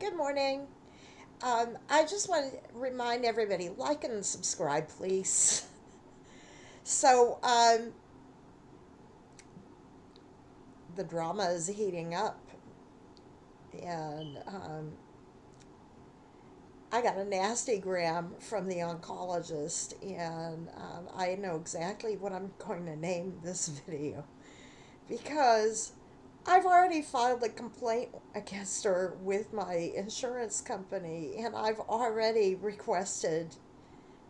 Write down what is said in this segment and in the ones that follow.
Good morning. I just want to remind everybody, like and subscribe, please. So, the drama is heating up, and I got a nasty gram from the oncologist, and I know exactly what I'm going to name this video because I've already filed a complaint against her with my insurance company, and I've already requested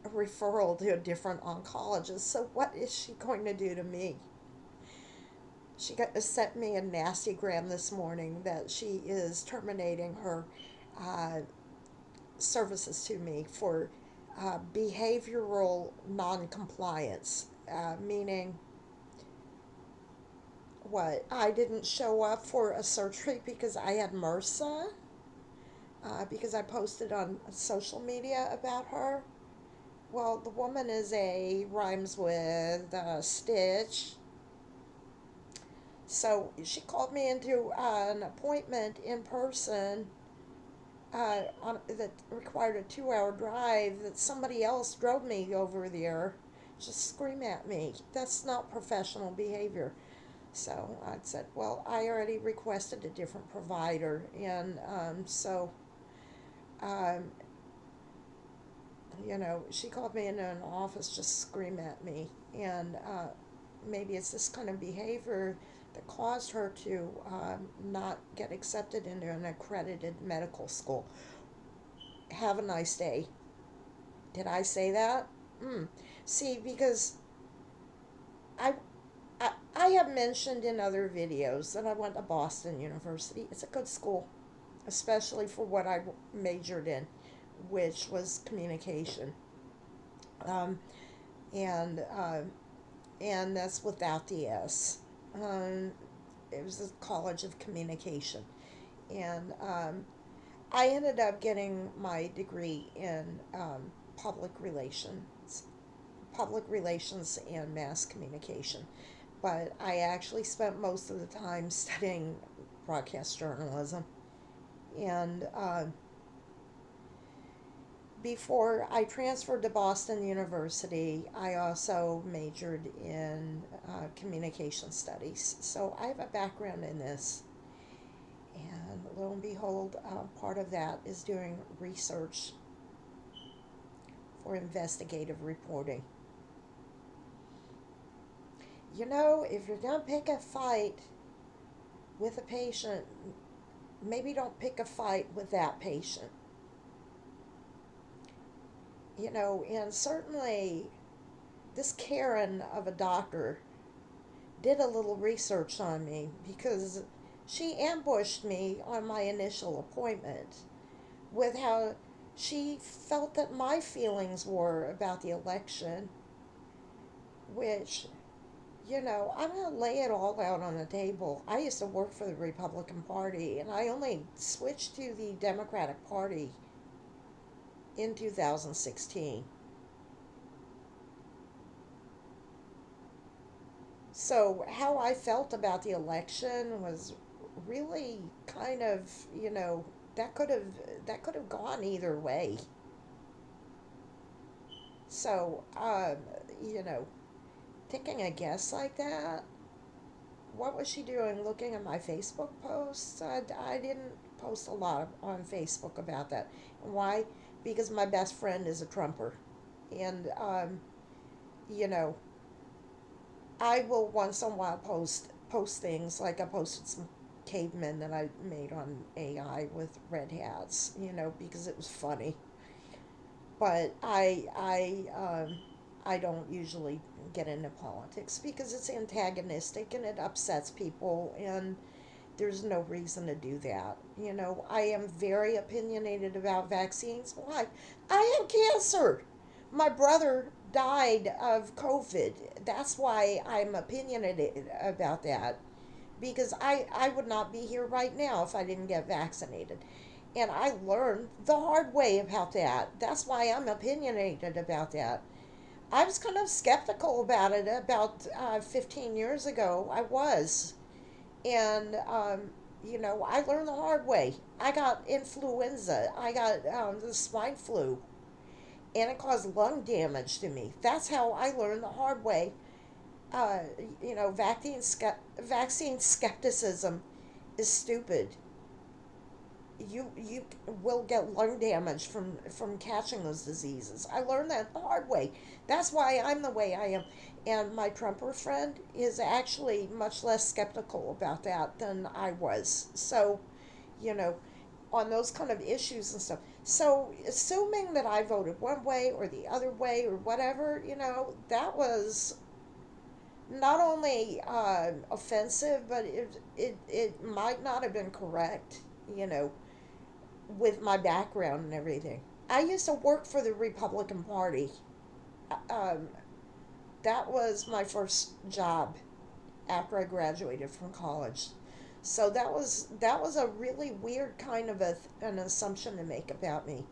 a referral to a different oncologist. So what is she going to do to me? She sent me a nasty gram this morning that she is terminating her uh, services to me for behavioral non-compliance, meaning what? I didn't show up for a surgery because I had MRSA, because I posted on social media about her. Well, the woman is a rhymes with Stitch. So she called me into an appointment in person that required a 2 hour drive that somebody else drove me over there. Just scream at me. That's not professional behavior. So I said, well, I already requested a different provider. And um, she called me into an office just scream at me. And maybe it's this kind of behavior that caused her to not get accepted into an accredited medical school. Have a nice day. Did I say that? See, because I, I have mentioned in other videos that I went to Boston University. It's a good school, especially for what I majored in, which was communication. Um, and and that's without the S. Um, it was a college of communication, and I ended up getting my degree in public relations and mass communication. But I actually spent most of the time studying broadcast journalism, and before I transferred to Boston University, I also majored in communication studies. So I have a background in this. And lo and behold, part of that is doing research for investigative reporting. If you're going to pick a fight with a patient, maybe don't pick a fight with that patient. And certainly this Karen of a doctor did a little research on me because she ambushed me on my initial appointment with how she felt that my feelings were about the election, which, I'm going to lay it all out on the table. I used to work for the Republican Party, and I only switched to the Democratic Party in 2016. So, how I felt about the election was really kind of, that could have that could have gone either way. So, you know, taking a guess like that, what was she doing looking at my Facebook posts? I didn't post a lot on Facebook about that. Why? Because my best friend is a Trumper. And, you know, I will once in a while post things like I posted some cavemen that I made on AI with red hats, because it was funny. But I don't usually get into politics because it's antagonistic and it upsets people, and there's no reason to do that. I am very opinionated about vaccines. Why? I have cancer. My brother died of COVID. That's why I'm opinionated about that. Because I would not be here right now if I didn't get vaccinated. And I learned the hard way about that. That's why I'm opinionated about that. I was kind of skeptical about it about 15 years ago. I was. And I learned the hard way. I got influenza. I got the swine flu, and it caused lung damage to me. That's how I learned the hard way. Uh, vaccine skepticism is stupid. You will get lung damage from catching those diseases. I learned that the hard way. That's why I'm the way I am. And my Trumper friend is actually much less skeptical about that than I was. So, you know, on those kind of issues and stuff. So, assuming that I voted one way or the other way or whatever, that was not only offensive, but it might not have been correct, with my background and everything. I used to work for the Republican Party. Um, that was my first job after I graduated from college. So that was a really weird kind of an assumption to make about me.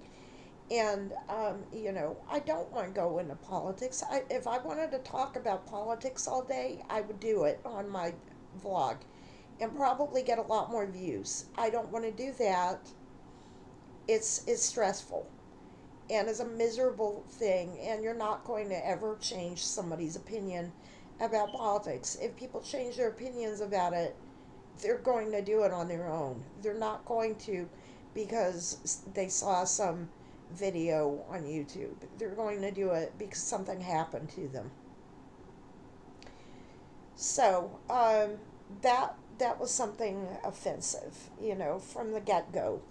And I don't want to go into politics. If I wanted to talk about politics all day, I would do it on my vlog and probably get a lot more views. I don't want to do that. It's stressful and is a miserable thing, and you're not going to ever change somebody's opinion about politics. If people change their opinions about it, they're going to do it on their own. They're not going to because they saw some video on YouTube. They're going to do it because something happened to them. So that was something offensive, from the get go.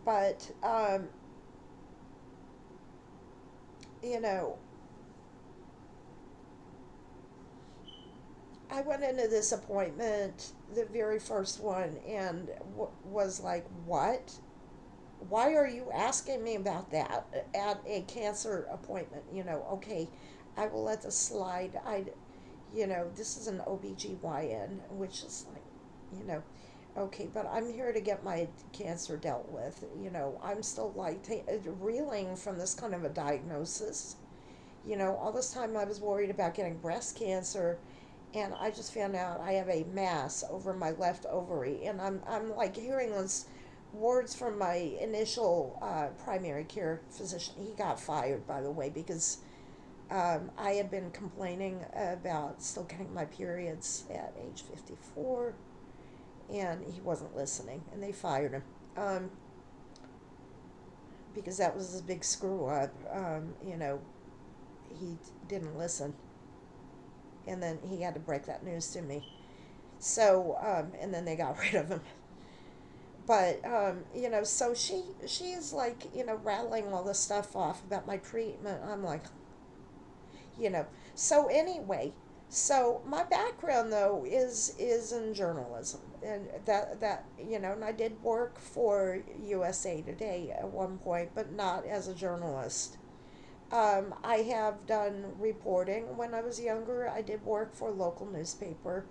But you know, I went into this appointment, the very first one, and was like, "What? Why are you asking me about that at a cancer appointment?" Okay, I will let this slide. This is an OBGYN, which is like, you know, okay, but I'm here to get my cancer dealt with. I'm still like reeling from this kind of a diagnosis. All this time I was worried about getting breast cancer, and I just found out I have a mass over my left ovary, and I'm like hearing those words from my initial primary care physician. He got fired, by the way, because I had been complaining about still getting my periods at age 54, and he wasn't listening, and they fired him. Because that was his big screw up. He didn't listen, and then he had to break that news to me. So, and then they got rid of him. But so she's like, rattling all this stuff off about my treatment. I'm like, you know. So anyway, so my background though is in journalism, and and I did work for USA Today at one point, but not as a journalist. I have done reporting when I was younger. I did work for a local newspaper.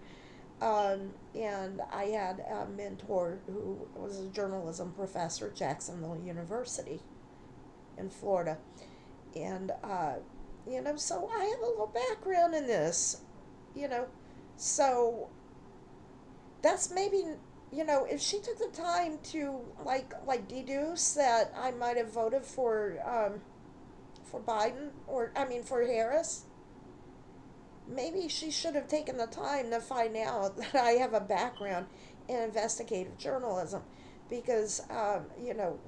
And I had a mentor who was a journalism professor at Jacksonville University in Florida. And, so I have a little background in this, you know. So that's maybe, if she took the time to, like deduce that I might have voted for Biden, or, I mean, for Harris, maybe she should have taken the time to find out that I have a background in investigative journalism. Because,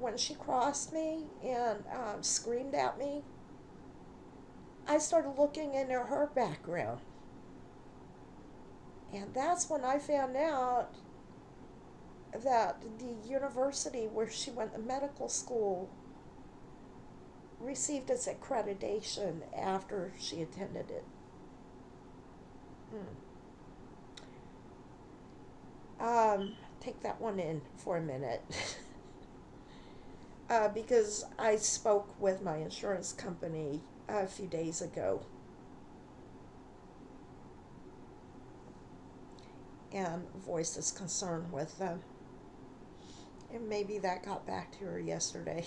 when she crossed me and screamed at me, I started looking into her background. And that's when I found out that the university where she went to medical school received its accreditation after she attended it. Take that one in for a minute. Because I spoke with my insurance company a few days ago, and voiced his concern with them. And maybe that got back to her yesterday.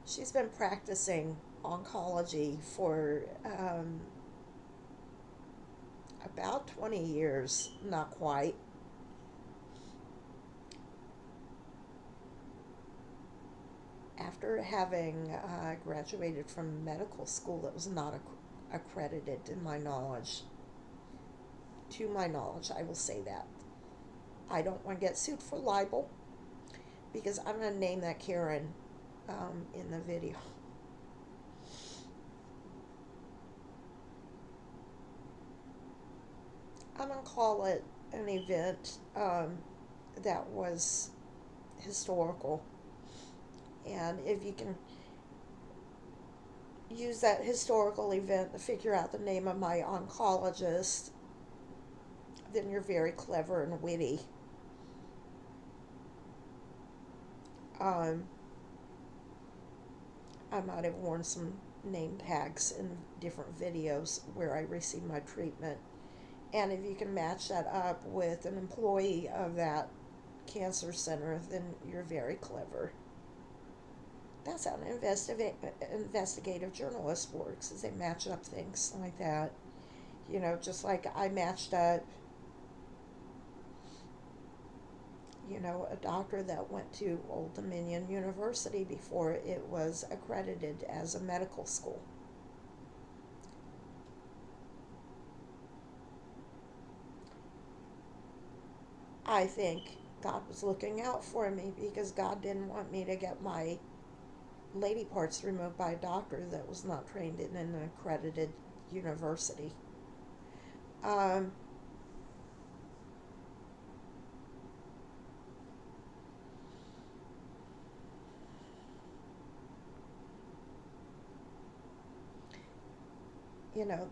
She's been practicing oncology for, About 20 years, not quite. After having graduated from medical school that was not accredited to my knowledge, I will say that. I don't want to get sued for libel because I'm going to name that Karen in the video. I'm going to call it an event that was historical. And if you can use that historical event to figure out the name of my oncologist, then you're very clever and witty. Um, I might have worn some name tags in different videos where I received my treatment. And if you can match that up with an employee of that cancer center, then you're very clever. That's how an investigative journalist works, is they match up things like that. Just like I matched up, a doctor that went to Old Dominion University before it was accredited as a medical school. I think God was looking out for me because God didn't want me to get my lady parts removed by a doctor that was not trained in an accredited university. Um,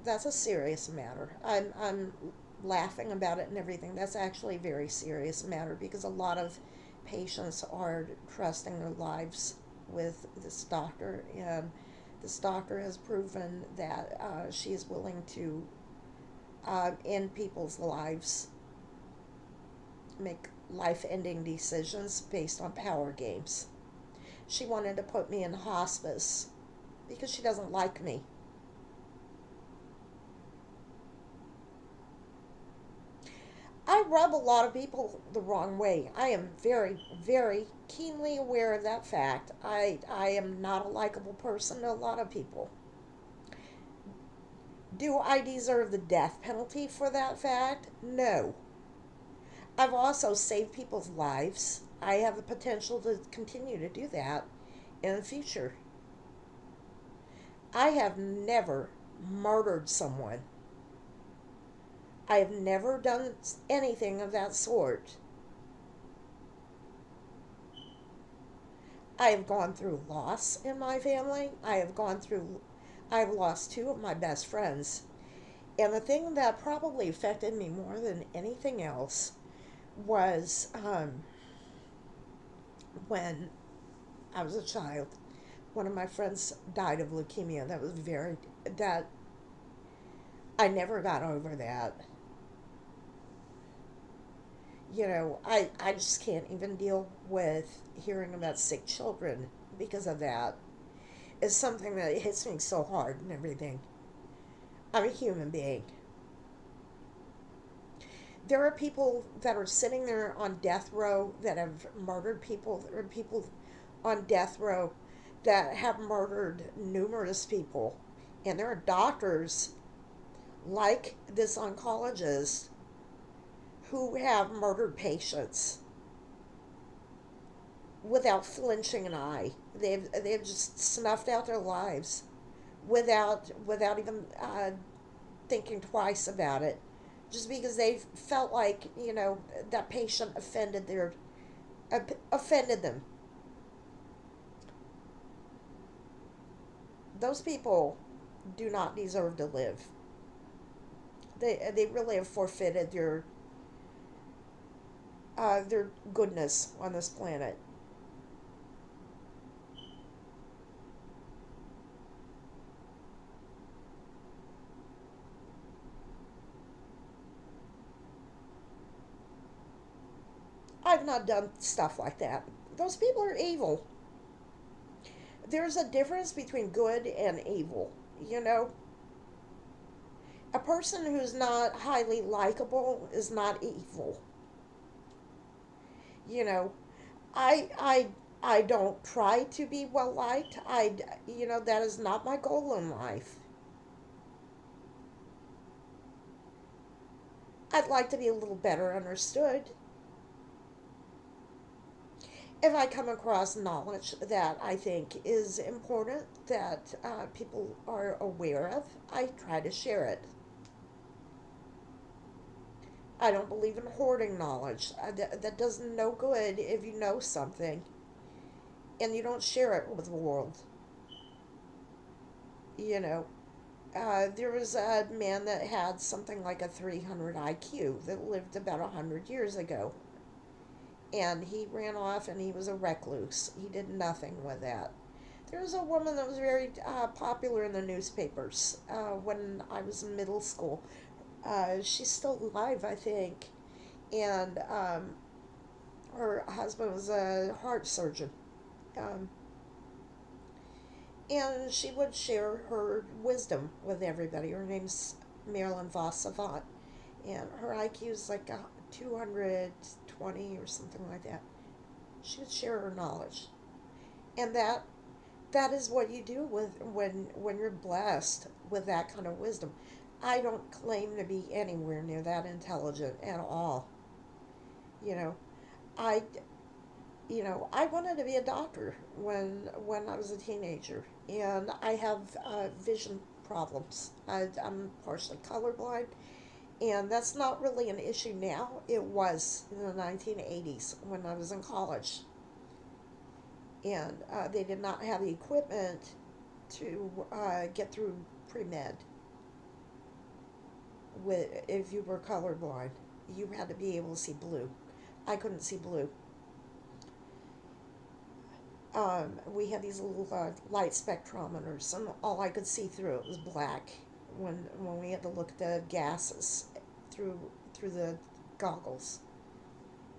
that's a serious matter. I'm laughing about it and everything. That's actually a very serious matter because a lot of patients are trusting their lives with this doctor, and this doctor has proven that she is willing to end people's lives, make life ending decisions based on power games. She wanted to put me in hospice because she doesn't like me. I rub a lot of people the wrong way. I am very, very keenly aware of that fact. I am not a likable person to a lot of people. Do I deserve the death penalty for that fact? No. I've also saved people's lives. I have the potential to continue to do that in the future. I have never murdered someone. I have never done anything of that sort. I have gone through loss in my family. I've lost two of my best friends. And the thing that probably affected me more than anything else was when I was a child. One of my friends died of leukemia. That I never got over that. I just can't even deal with hearing about sick children because of that. It's something that hits me so hard and everything. I'm a human being. There are people that are sitting there on death row that have murdered people. There are people on death row that have murdered numerous people. And there are doctors like this oncologist who have murdered patients without flinching an eye. They've just snuffed out their lives without even thinking twice about it, just because they felt like that patient offended them. Those people do not deserve to live. They really have forfeited their goodness on this planet. I've not done stuff like that. Those people are evil. There's a difference between good and evil, you know? A person who's not highly likable is not evil. You know, I I I don't try to be well liked. That is not my goal in life. I'd like to be a little better understood. If I come across knowledge that I think is important, that people are aware of, I try to share it. I don't believe in hoarding knowledge. That does no good if you know something and you don't share it with the world. You know, there was a man that had something like a 300 IQ that lived about 100 years ago. And he ran off and he was a recluse. He did nothing with that. There was a woman that was very popular in the newspapers when I was in middle school. She's still alive, I think. And her husband was a heart surgeon. Um, and she would share her wisdom with everybody. Her name's Marilyn Voss Savant. And her IQ is like 220 or something like that. She would share her knowledge. And that is what you do with when you're blessed with that kind of wisdom. I don't claim to be anywhere near that intelligent at all. You know, I I wanted to be a doctor when I was a teenager, and I have vision problems. I'm partially colorblind, and that's not really an issue now. It was in the 1980s when I was in college, and they did not have the equipment to get through pre med. With if you were colorblind, you had to be able to see blue. I couldn't see blue. We had these little light spectrometers, and all I could see through it was black. When we had to look at the gases through through the goggles,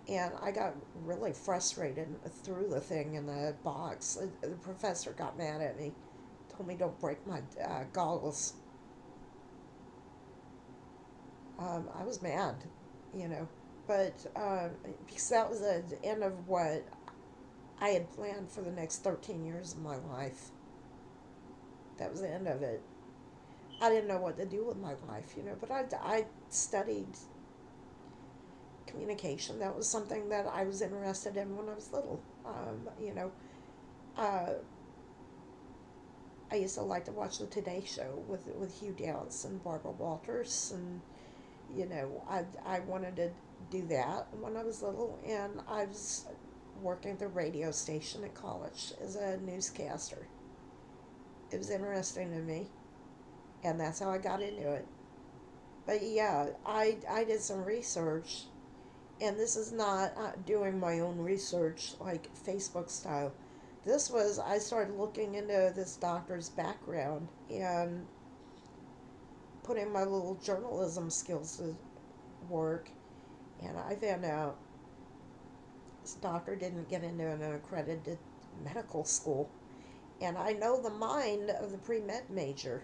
and I got really frustrated and threw the thing in the box. The professor got mad at me, told me don't break my goggles. I was mad, you know, but because that was the end of what I had planned for the next 13 years of my life. That was the end of it. I didn't know what to do with my life, but I studied communication. That was something that I was interested in when I was little. Uh, I used to like to watch the Today Show with Hugh Downs and Barbara Walters, and I wanted to do that when I was little, and I was working at the radio station at college as a newscaster. It was interesting to me, and that's how I got into it. But yeah, I did some research, and this is not doing my own research like Facebook style. This was, I started looking into this doctor's background and putting my little journalism skills to work, and I found out this doctor didn't get into an accredited medical school. And I know the mind of the pre med major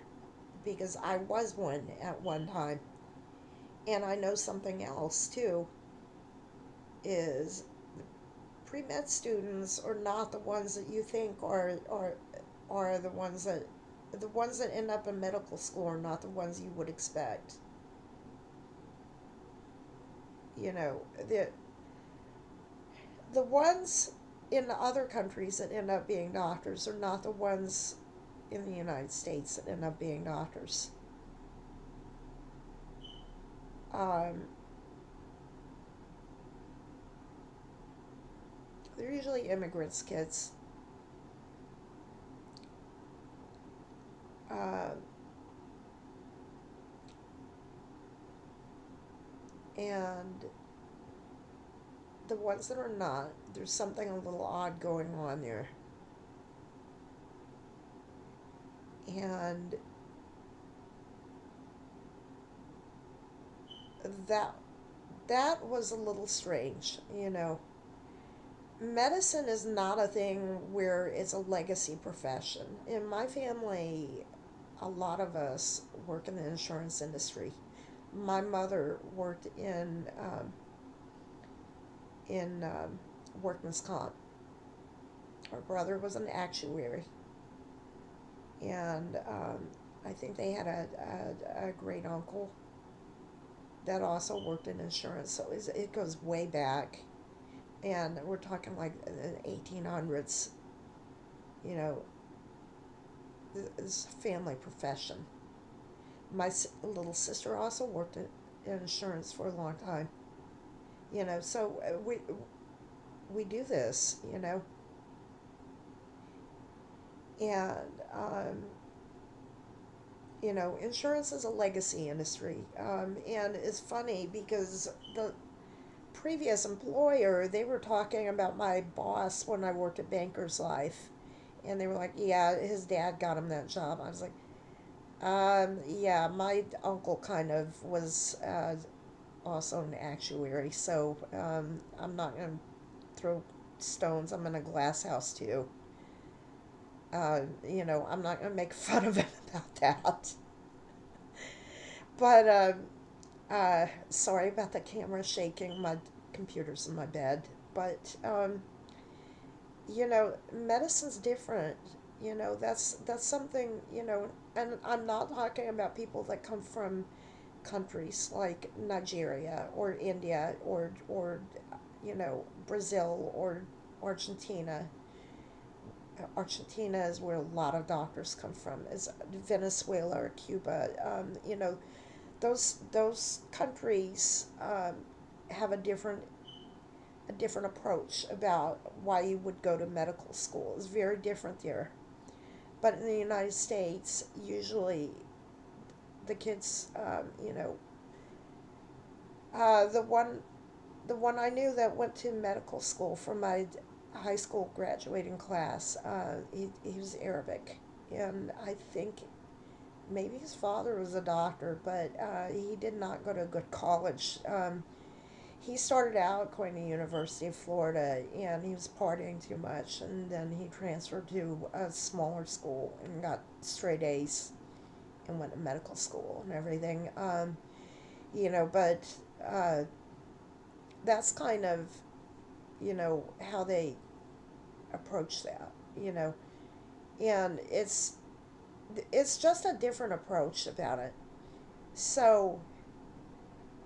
because I was one at one time. And I know something else too is pre med students are not the ones that you think are the ones that end up in medical school are not the ones you would expect. You know, the ones in other countries that end up being doctors are not the ones in the United States that end up being doctors. Um, they're usually immigrants' kids. Uh, and the ones that are not, there's something a little odd going on there. And that that was a little strange. Medicine is not a thing where it's a legacy profession. In my family, a lot of us work in the insurance industry. My mother worked in workman's comp. Her brother was an actuary, and I think they had a great uncle that also worked in insurance. So it goes way back, and we're talking like the 1800s. You know, this family profession. My little sister also worked in insurance for a long time. So we do this. And insurance is a legacy industry. And it's funny because the previous employer, they were talking about my boss when I worked at Banker's Life. And they were like, yeah, his dad got him that job. I was like, yeah, my uncle kind of was also an actuary. So I'm not going to throw stones. I'm in a glass house too. I'm not going to make fun of him about that. But sorry about the camera shaking. My computer's in my bed. But medicine's different. That's something. And I'm not talking about people that come from countries like Nigeria or India or Brazil or Argentina. Argentina is where a lot of doctors come from. Is Venezuela or Cuba. Those countries have a different approach about why you would go to medical school. It's very different there. But in the United States, usually the kids, the one I knew that went to medical school for my high school graduating class, he was Arabic, and I think maybe his father was a doctor, but he did not go to a good college. He started out going to University of Florida, and he was partying too much, and then he transferred to a smaller school and got straight A's and went to medical school and everything. But that's kind of how they approach that. And it's just a different approach about it. So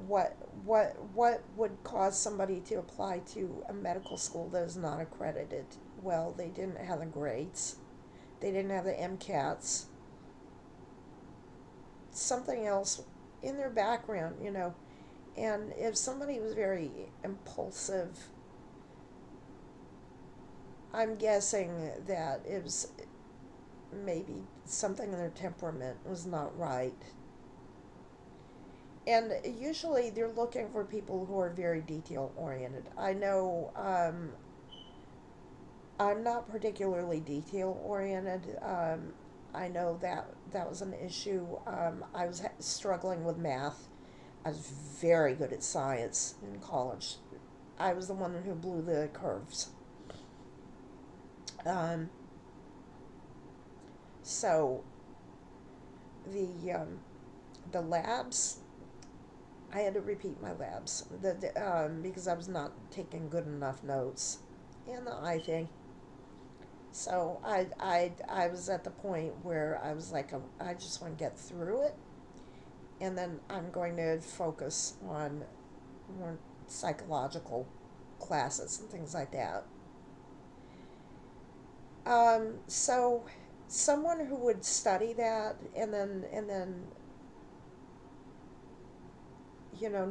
what would cause somebody to apply to a medical school that is not accredited? Well, they didn't have the grades. They didn't have the MCATs. Something else in their background. And if somebody was very impulsive, I'm guessing that it was maybe something in their temperament was not right. And usually they're looking for people who are very detail oriented. I know I'm not particularly detail oriented. I know that was an issue. I was struggling with math. I was very good at science in college. I was the one who blew the curves. Um, so the the labs, I had to repeat my labs because I was not taking good enough notes, and the eye thing. So I was at the point where I was like, I just want to get through it, and then I'm going to focus on more psychological classes and things like that. So someone who would study that and then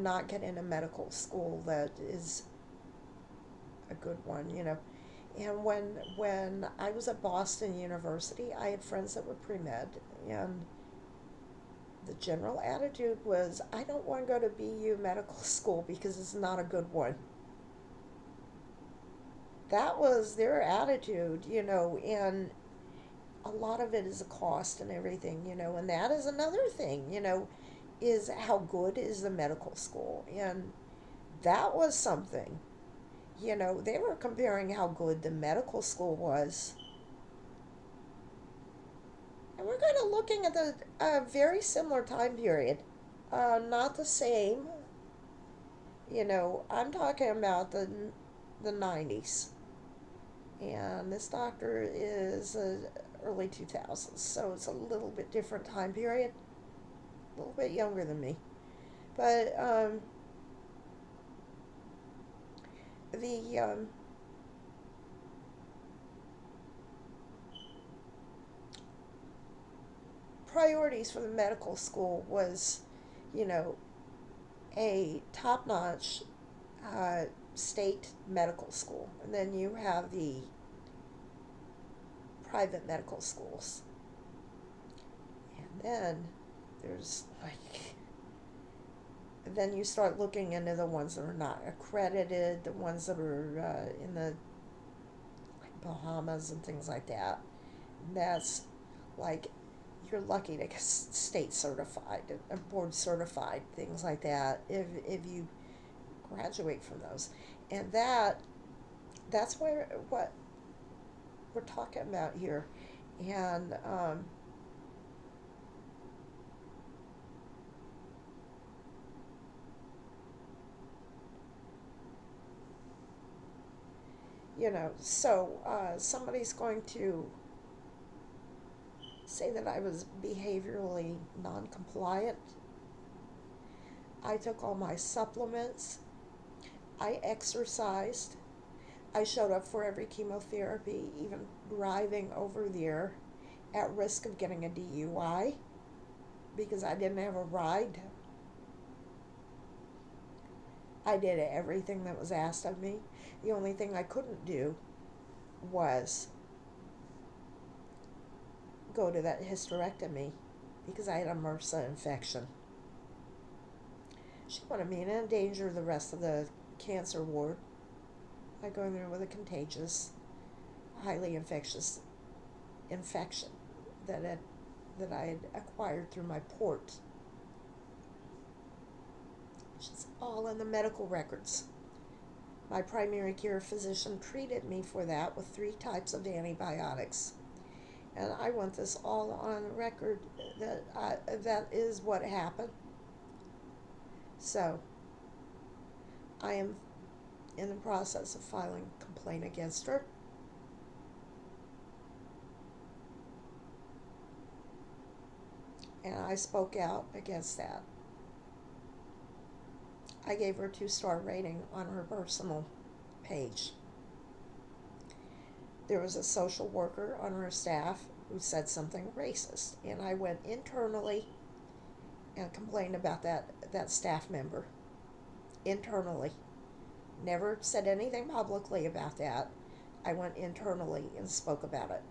not get into medical school, that is a good one. And when I was at Boston University, I had friends that were pre-med, and the general attitude was, I don't want to go to BU medical school because it's not a good one. That was their attitude, and a lot of it is a cost and everything, and that is another thing, is how good is the medical school. And that was something, they were comparing how good the medical school was. And we're kind of looking at the very similar time period. Not the same. I'm talking about the 90s. And this doctor is early 2000s, so it's a little bit different time period. A little bit younger than me. But the priorities for the medical school was, you know, a top notch uh, state medical school. And then you have the private medical schools. And then there's like, then you start looking into the ones that are not accredited, the ones that are in the like Bahamas and things like that. And that's like, you're lucky to get state certified, board certified, things like that, if you graduate from those. And that's where what we're talking about here. And so somebody's going to say that I was behaviorally non-compliant. I took all my supplements. I exercised. I showed up for every chemotherapy, even driving over there at risk of getting a DUI because I didn't have a ride. I did everything that was asked of me. The only thing I couldn't do was go to that hysterectomy because I had a MRSA infection. She wanted me to endanger the rest of the cancer ward by going there with a contagious, highly infectious infection that I had acquired through my port. Which is all in the medical records. My primary care physician treated me for that with 3 types of antibiotics. And I want this all on record that is what happened. So, I am in the process of filing a complaint against her. And I spoke out against that. I gave her a 2-star rating on her personal page. There was a social worker on her staff who said something racist, and I went internally and complained about that staff member. Internally. Never said anything publicly about that. I went internally and spoke about it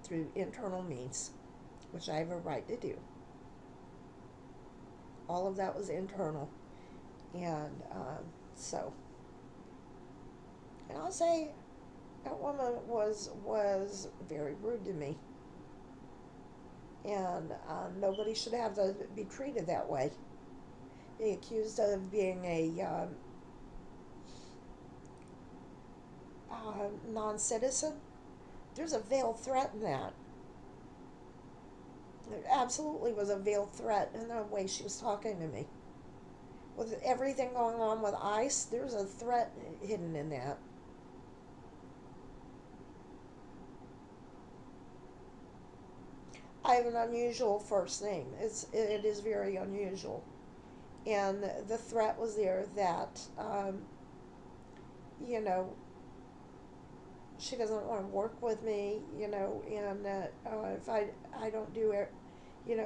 through internal means, which I have a right to do. All of that was internal. And and I'll say that woman was very rude to me. And nobody should have to be treated that way. Being accused of being a non-citizen, there's a veiled threat in that. There absolutely was a veiled threat in the way she was talking to me. With everything going on with ICE, there's a threat hidden in that. I have an unusual first name. It is very unusual. And the threat was there that, you know, she doesn't want to work with me, and if I don't do it,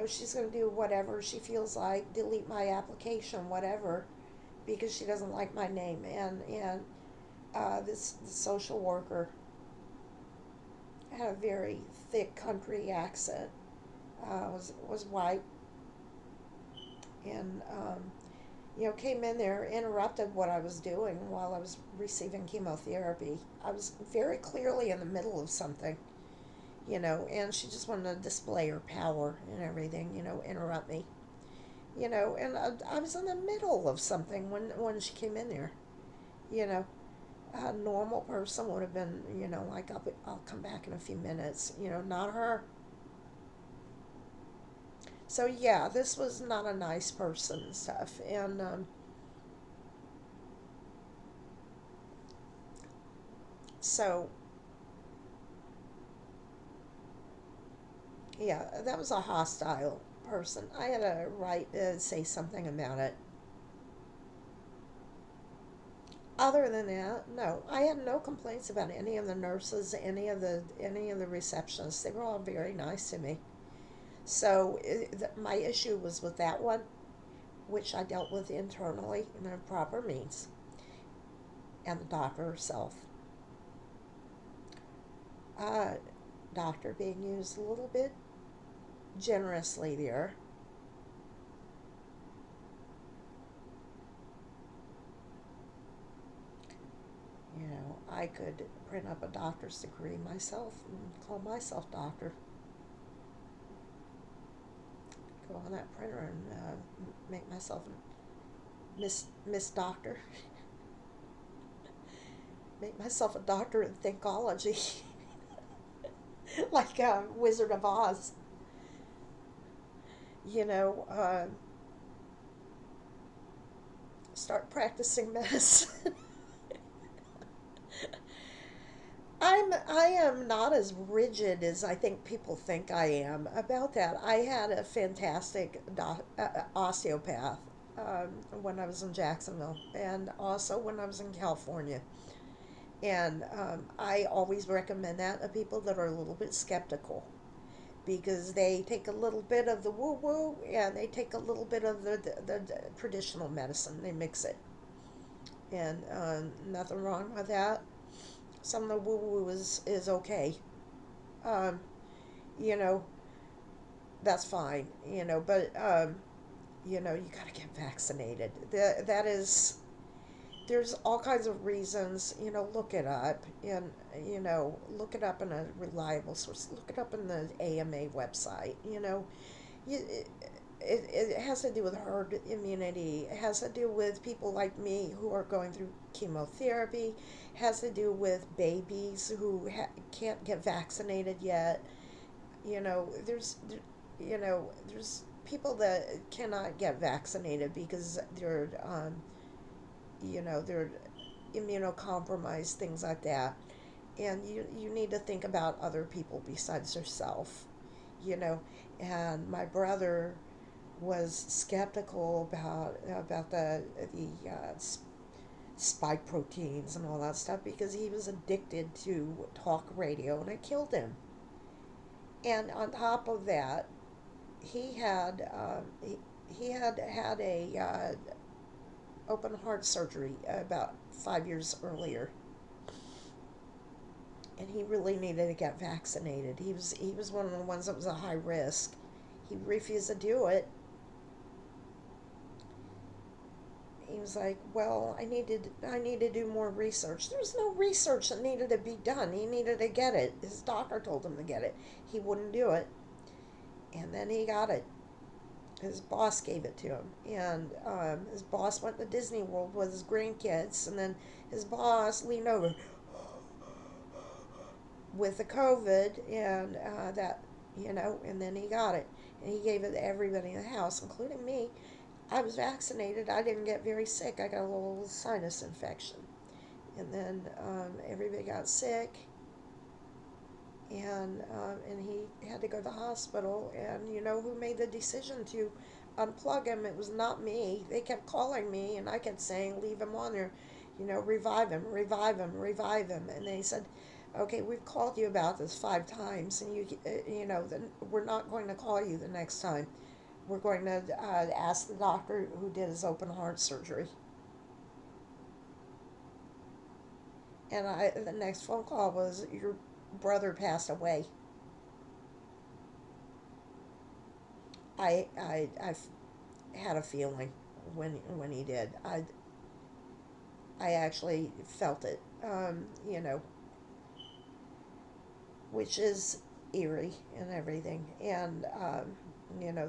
she's going to do whatever she feels like, delete my application, whatever, because she doesn't like my name. And this social worker had a very thick country accent, was white, and came in there, interrupted what I was doing while I was receiving chemotherapy. I was very clearly in the middle of something, and she just wanted to display her power and everything, interrupt me, and I was in the middle of something when she came in there, A normal person would have been, like, I'll come back in a few minutes, not her. So yeah, this was not a nice person and stuff. And so yeah, that was a hostile person. I had a right to say something about it. Other than that, no, I had no complaints about any of the nurses, any of the receptionists. They were all very nice to me. So my issue was with that one, which I dealt with internally in a proper means, and the doctor herself. Uh, Doctor being used a little bit generously there. I could print up a doctor's degree myself and call myself doctor. Go on that printer and make myself Miss Doctor. Make myself a doctor in thinkology, like Wizard of Oz. You know, start practicing medicine. I am not as rigid as I think people think I am about that. I had a fantastic osteopath when I was in Jacksonville, and also when I was in California. And I always recommend that to people that are a little bit skeptical, because they take a little bit of the woo woo and they take a little bit of the traditional medicine. They mix it, and nothing wrong with that. Some of the woo woo is okay. Um, you know, that's fine. But you gotta get vaccinated. That is, there's all kinds of reasons. Look it up, and look it up in a reliable source. Look it up in the AMA website. You, it has to do with herd immunity. It has to do with people like me who are going through chemotherapy. It has to do with babies who can't get vaccinated yet. There's people that cannot get vaccinated because they're immunocompromised, things like that. And you need to think about other people besides yourself. you know and my brother was skeptical about the spike proteins and all that stuff, because he was addicted to talk radio and it killed him. And on top of that, he had a open heart surgery about 5 years earlier, and he really needed to get vaccinated. He was one of the ones that was a high risk. He refused to do it. He was like, "Well, I need to do more research." There was no research that needed to be done. He needed to get it. His doctor told him to get it. He wouldn't do it, and then he got it. His boss gave it to him, and his boss went to Disney World with his grandkids, and then his boss leaned over with the COVID, and and then he got it, and he gave it to everybody in the house, including me. I was vaccinated. I didn't get very sick. I got a little sinus infection, and then everybody got sick, and he had to go to the hospital. And who made the decision to unplug him? It was not me. They kept calling me, and I kept saying, "Leave him on there, revive him, revive him, revive him." And they said, "Okay, we've called you about this 5 times, and then we're not going to call you the next time. We're going to ask the doctor who did his open heart surgery." And the next phone call was, "Your brother passed away." I had a feeling when he did. I actually felt it, which is eerie and everything. And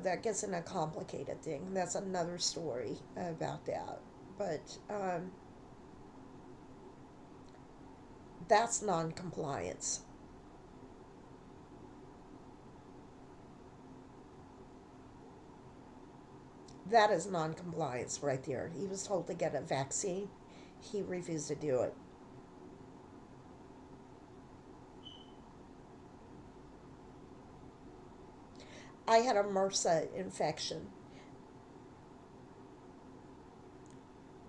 that gets in a complicated thing. That's another story about that. But that's non-compliance. That is non-compliance right there. He was told to get a vaccine. He refused to do it. I had a MRSA infection.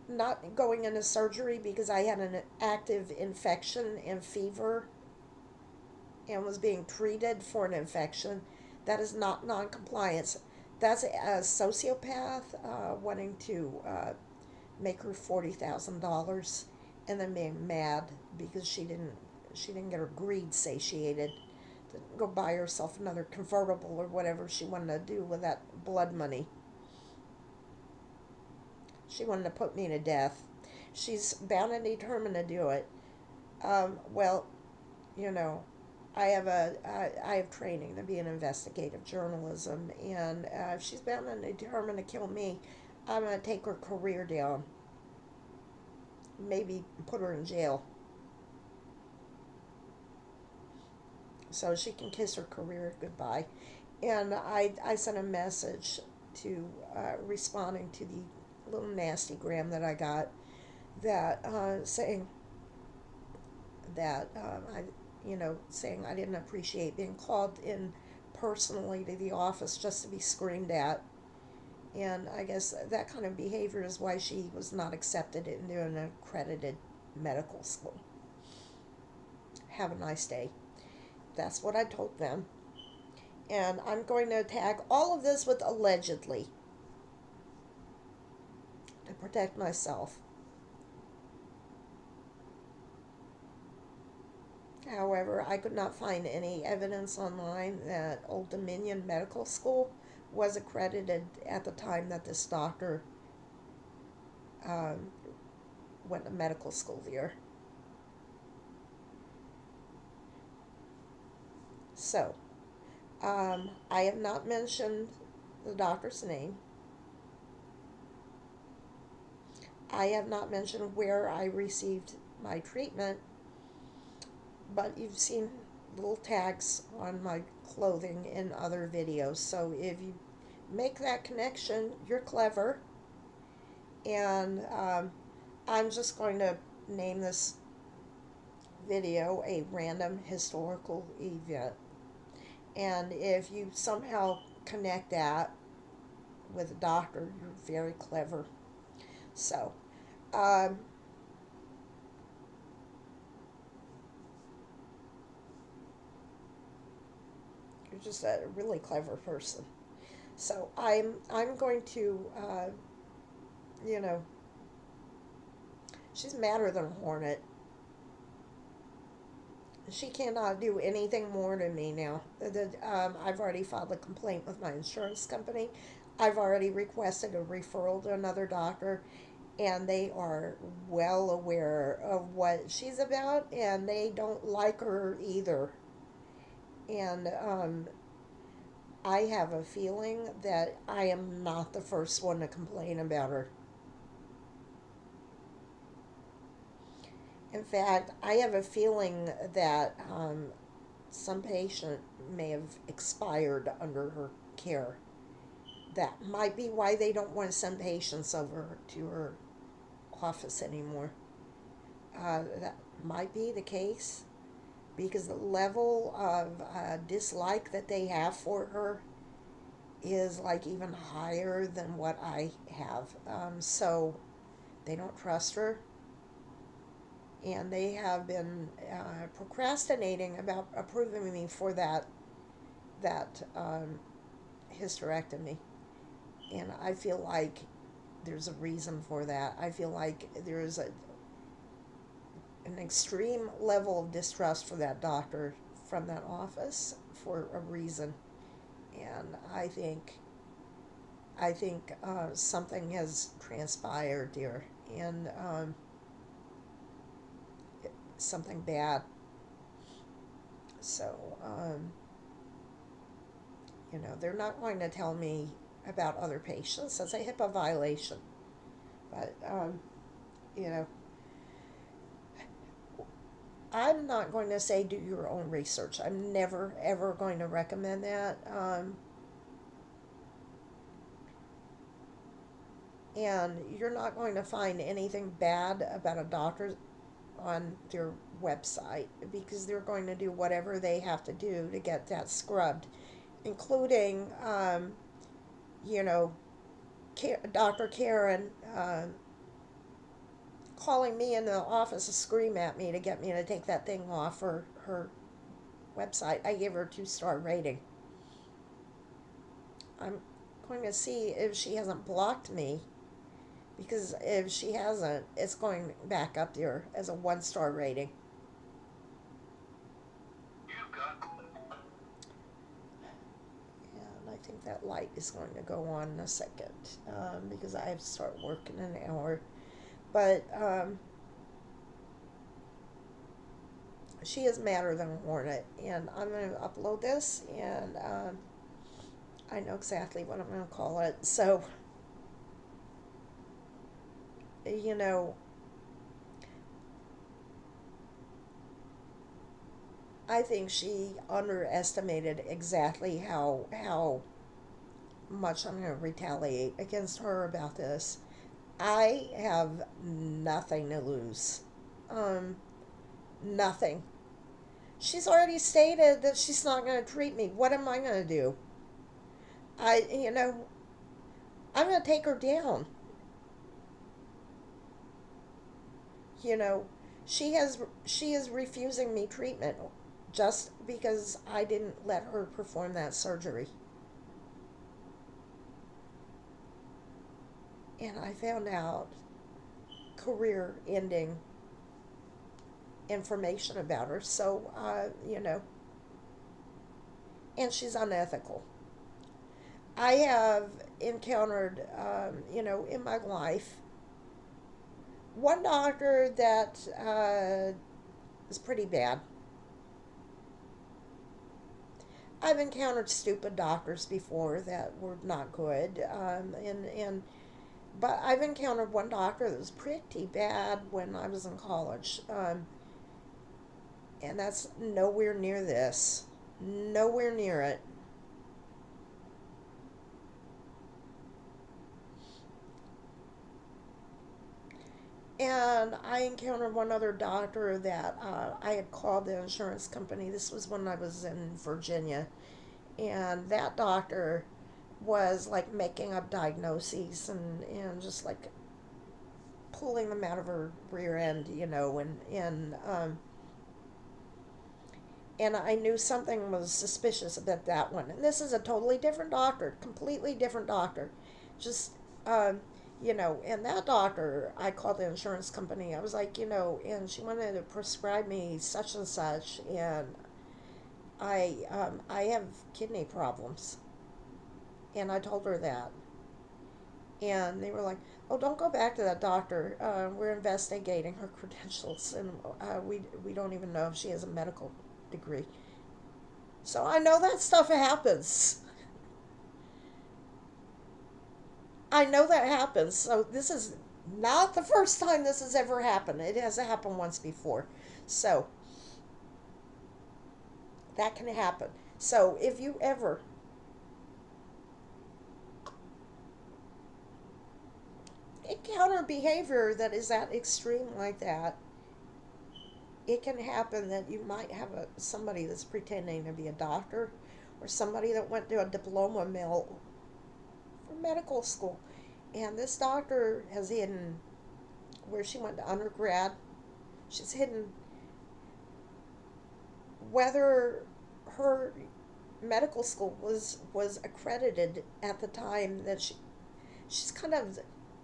Not going into surgery because I had an active infection and fever and was being treated for an infection. That is not non-compliance. That's a sociopath wanting to make her $40,000 and then being mad because she didn't get her greed satiated to go buy herself another convertible or whatever she wanted to do with that blood money. She wanted to put me to death. She's bound and determined to do it. Well, you know, I have training to be in investigative journalism, and if she's bound and determined to kill me, I'm gonna take her career down. Maybe put her in jail so she can kiss her career goodbye. And I sent a message to responding to the little nasty gram that I got that saying that saying I didn't appreciate being called in personally to the office just to be screamed at. And I guess that kind of behavior is why she was not accepted into an accredited medical school. Have a nice day. That's what I told them. And I'm going to tag all of this with allegedly to protect myself. However, I could not find any evidence online that Old Dominion Medical School was accredited at the time that this doctor um, went to medical school there. So, I have not mentioned the doctor's name. I have not mentioned where I received my treatment, but you've seen little tags on my clothing in other videos. So if you make that connection, you're clever. And I'm just going to name this video a random historical event. And if you somehow connect that with a doctor, you're very clever. So, um, you're just a really clever person. So I'm going to you know she's madder than a hornet. She cannot do anything more to me now. I've already filed a complaint with my insurance company. I've already requested a referral to another doctor, and they are well aware of what she's about, and they don't like her either. And I have a feeling that I am not the first one to complain about her. In fact, I have a feeling that some patient may have expired under her care. That might be why they don't want to send patients over to her office anymore. That might be the case because the level of dislike that they have for her is like even higher than what I have. So they don't trust her, and they have been procrastinating about approving me for that hysterectomy. And I feel like there's a reason for that. I feel like there's an extreme level of distrust for that doctor from that office for a reason. And I think something has transpired here, and something bad. So they're not going to tell me about other patients. That's a HIPAA violation. But you know, I'm not going to say do your own research. I'm never ever going to recommend that. And you're not going to find anything bad about a doctor on their website because they're going to do whatever they have to do to get that scrubbed, including, you know, Dr. Karen calling me in the office to scream at me to get me to take that thing off her website. I gave her a 2-star rating. I'm going to see if she hasn't blocked me, because if she hasn't, it's going back up there as a 1-star rating. And I think that light is going to go on in a second, because I have to start working in an hour. But she is madder than a hornet, and I'm going to upload this, and I know exactly what I'm going to call it. So, you know, I think she underestimated exactly how much I'm going to retaliate against her about this. I have nothing to lose. Um, Nothing. She's already stated that she's not going to treat me. What am I going to do? You know, I'm going to take her down. You know, she is refusing me treatment just because I didn't let her perform that surgery. And I found out career ending information about her. So, you know, and she's unethical. I have encountered, you know, in my life, one doctor that is pretty bad. I've encountered stupid doctors before that were not good, but I've encountered one doctor that was pretty bad when I was in college, and that's nowhere near this, nowhere near it. And I encountered one other doctor that I had called the insurance company. This was when I was in Virginia. And that doctor was like making up diagnoses and just like pulling them out of her rear end, you know, and I knew something was suspicious about that one. And this is a totally different doctor, completely different doctor. Just, um, you know, and that doctor, I called the insurance company. I was like, you know, and she wanted to prescribe me such and such, and I have kidney problems, and I told her that, and they were like, "Oh, don't go back to that doctor. We're investigating her credentials, and we don't even know if she has a medical degree." So I know that stuff happens. I know that happens. So this is not the first time this has ever happened. It has happened once before. So that can happen. So if you ever encounter behavior that is that extreme like that, it can happen that you might have somebody that's pretending to be a doctor, or somebody that went to a diploma mill for medical school. And this doctor has hidden where she went to undergrad. She's hidden whether her medical school was accredited at the time that she's kind of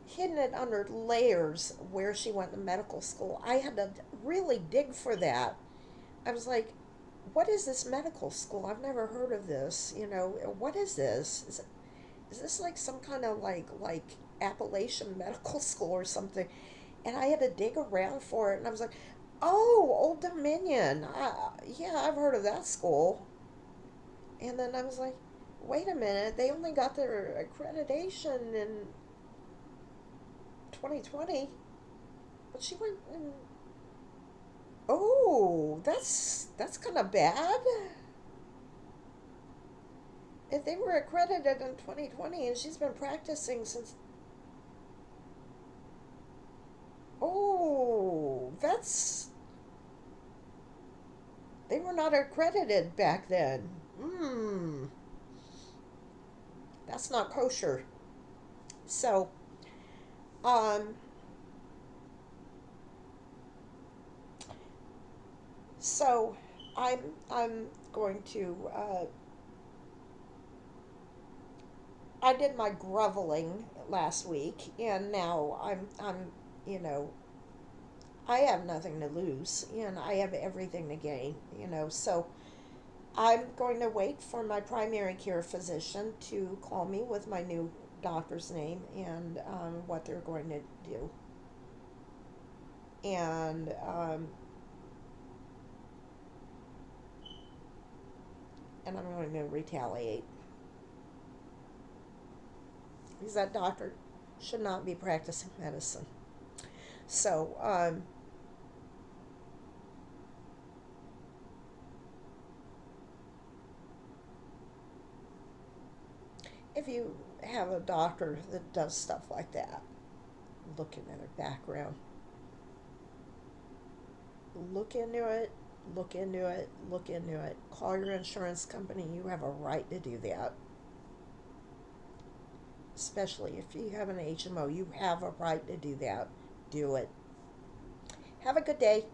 hidden it under layers where she went to medical school. I had to really dig for that. I was like, what is this medical school? I've never heard of this. You know, what is this? Is this like some kind of like Appalachian medical school or something? And I had to dig around for it, and I was like, oh, Old Dominion. Yeah, I've heard of that school. And then I was like, wait a minute, they only got their accreditation in 2020, but she went in. Oh, that's kind of bad. If they were accredited in 2020 and she's been practicing since Oh, they were not accredited back then. Mmm, that's not kosher. So, um, so I'm going to, I did my groveling last week, and now you know, I have nothing to lose, and I have everything to gain, so I'm going to wait for my primary care physician to call me with my new doctor's name and what they're going to do. And I'm going to retaliate because that doctor should not be practicing medicine. So, if you have a doctor that does stuff like that, look into their background, look into it, look into it, look into it. Call your insurance company. You have a right to do that, especially if you have an HMO. You have a right to do that. Do it. Have a good day.